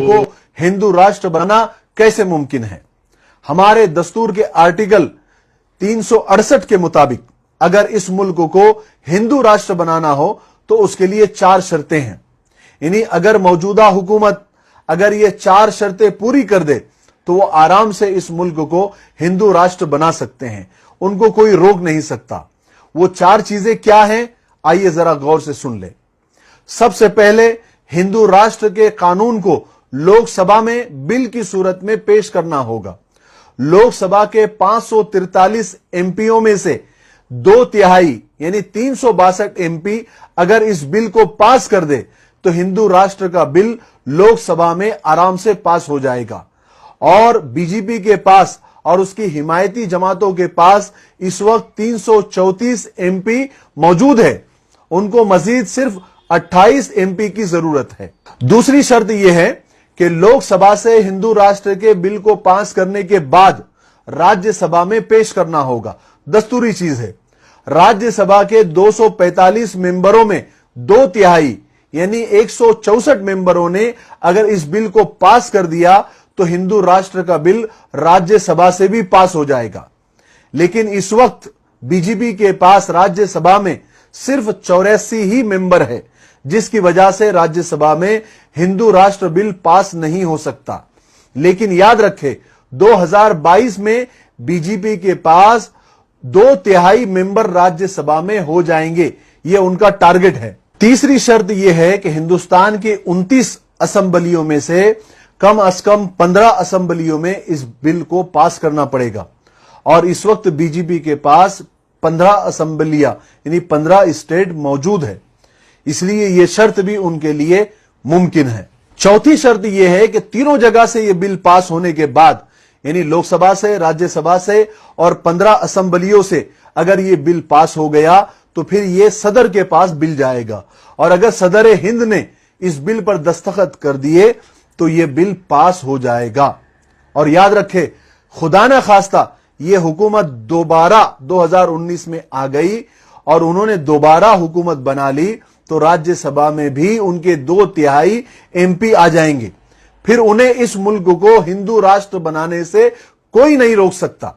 کو हिंदू राष्ट्र बनाना कैसे मुमकिन है। हमारे दस्तूर के आर्टिकल 368 के मुताबिक अगर इस मुल्क को हिंदू राष्ट्र बनाना हो तो उसके लिए 4 शर्तें हैं। यानी अगर मौजूदा हुकूमत अगर ये 4 शर्तें पूरी कर दे तो वो आराम से इस मुल्क को हिंदू राष्ट्र बना सकते हैं, उनको कोई रोक नहीं सकता। वो 4 चीजें क्या हैं, आइए जरा गौर से सुन ले। सबसे पहले हिंदू राष्ट्र के कानून को लोकसभा में बिल की सूरत में पेश करना होगा। लोकसभा के 543 एमपीओ में से 2/3 यानी 362 एमपी अगर इस बिल को पास कर दे तो हिंदू राष्ट्र का बिल लोकसभा में आराम से पास हो जाएगा। और बीजेपी के पास और उसकी हिमायती जमातों के पास इस वक्त 334 एमपी मौजूद है, उनको मजीद सिर्फ 28 एमपी की जरूरत है। दूसरी शर्त यह है कि लोकसभा से हिंदू राष्ट्र के बिल को पास करने के बाद राज्यसभा में पेश करना होगा। दस्तूरी चीज है। राज्यसभा के 245 मेंबरों में 2/3 यानी 164 मेंबरों ने अगर इस बिल को पास कर दिया तो हिंदू राष्ट्र का बिल राज्यसभा से भी पास हो जाएगा। लेकिन इस वक्त बीजेपी के पास राज्यसभा में सिर्फ 84 ही मेंबर है, जिसकी वजह से राज्यसभा में हिंदू राष्ट्र बिल पास नहीं हो सकता। लेकिन याद रखें 2022 में बीजेपी के पास 2/3 मेंबर राज्यसभा में हो जाएंगे, यह उनका टारगेट है। तीसरी शर्त यह है कि हिंदुस्तान के 29 असेंबलियों में से कम 15 असेंबलियों में इस बिल को पास करना पड़ेगा। और इस वक्त बीजेपी के पास 15 असेंबलियां यानी 15 स्टेट मौजूद है, इसलिए यह शर्त भी उनके लिए मुमकिन है। चौथी शर्त यह है कि तीनों जगह से यह बिल पास होने के बाद यानी लोकसभा से, राज्यसभा से और 15 असेंबलियों से अगर यह बिल पास हो गया तो फिर यह सदर के पास बिल जाएगा। और अगर सदर हिंद ने इस बिल पर दस्तखत कर दिए तो यह बिल पास हो जाएगा। और याद रखें, खुदा न खास्ता यह हुकूमत दोबारा 2019 में आ गई और उन्होंने दोबारा हुकूमत बना ली तो राज्यसभा में भी उनके 2/3 एमपी आ जाएंगे। फिर उन्हें इस मुल्क को हिंदू राष्ट्र बनाने से कोई नहीं रोक सकता।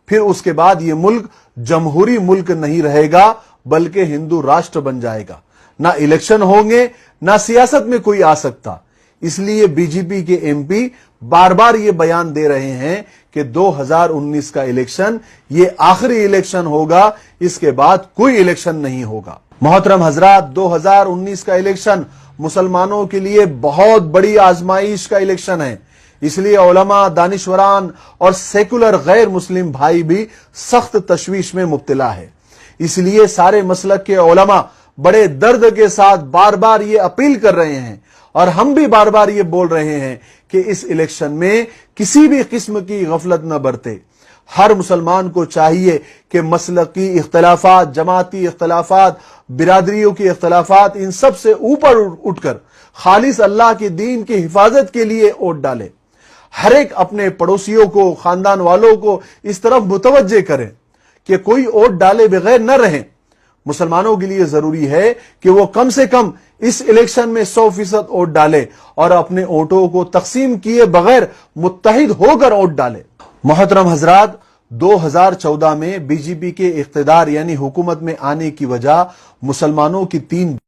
फिर उसके बाद यह मुल्क जमहूरी मुल्क नहीं रहेगा बल्कि हिंदू राष्ट्र बन जाएगा। ना इलेक्शन होंगे, ना सियासत में कोई आ सकता। इसलिए बीजेपी के एमपी बार बार ये बयान दे रहे हैं कि 2019 का इलेक्शन ये आखिरी इलेक्शन होगा, इसके बाद कोई इलेक्शन नहीं होगा। मोहतरम हजरात, 2019 का इलेक्शन मुसलमानों के लिए बहुत बड़ी आजमाइश का इलेक्शन है। इसलिए उलमा, दानिशवरान और सेकुलर गैर मुस्लिम भाई भी सख्त तशवीश में मुब्तला है। इसलिए सारे मसलक के उलमा बड़े दर्द के साथ बार बार ये अपील कर रहे हैं और हम भी बार बार ये बोल रहे हैं कि इस इलेक्शन में किसी भी किस्म की गफलत न बरते। हर मुसलमान को चाहिए कि मसलकी इख्तलाफात, जमाती इख्तलाफात, बिरादरियों की इख्तलाफात, इन सब से ऊपर उठकर खालिस अल्लाह के दीन की हिफाजत के लिए वोट डाले। हर एक अपने पड़ोसियों को, खानदान वालों को इस तरफ मुतवज्जे करें कि कोई वोट डाले बगैर न रहें। मुसलमानों के लिए जरूरी है कि वो कम से कम इस इलेक्शन में 100% वोट डाले और अपने वोटों को तकसीम किए बगैर मुत्तहिद होकर वोट डाले। मोहतरम हजरात, 2014 में बीजेपी के इख्तिदार यानी हुकूमत में आने की वजह मुसलमानों की 3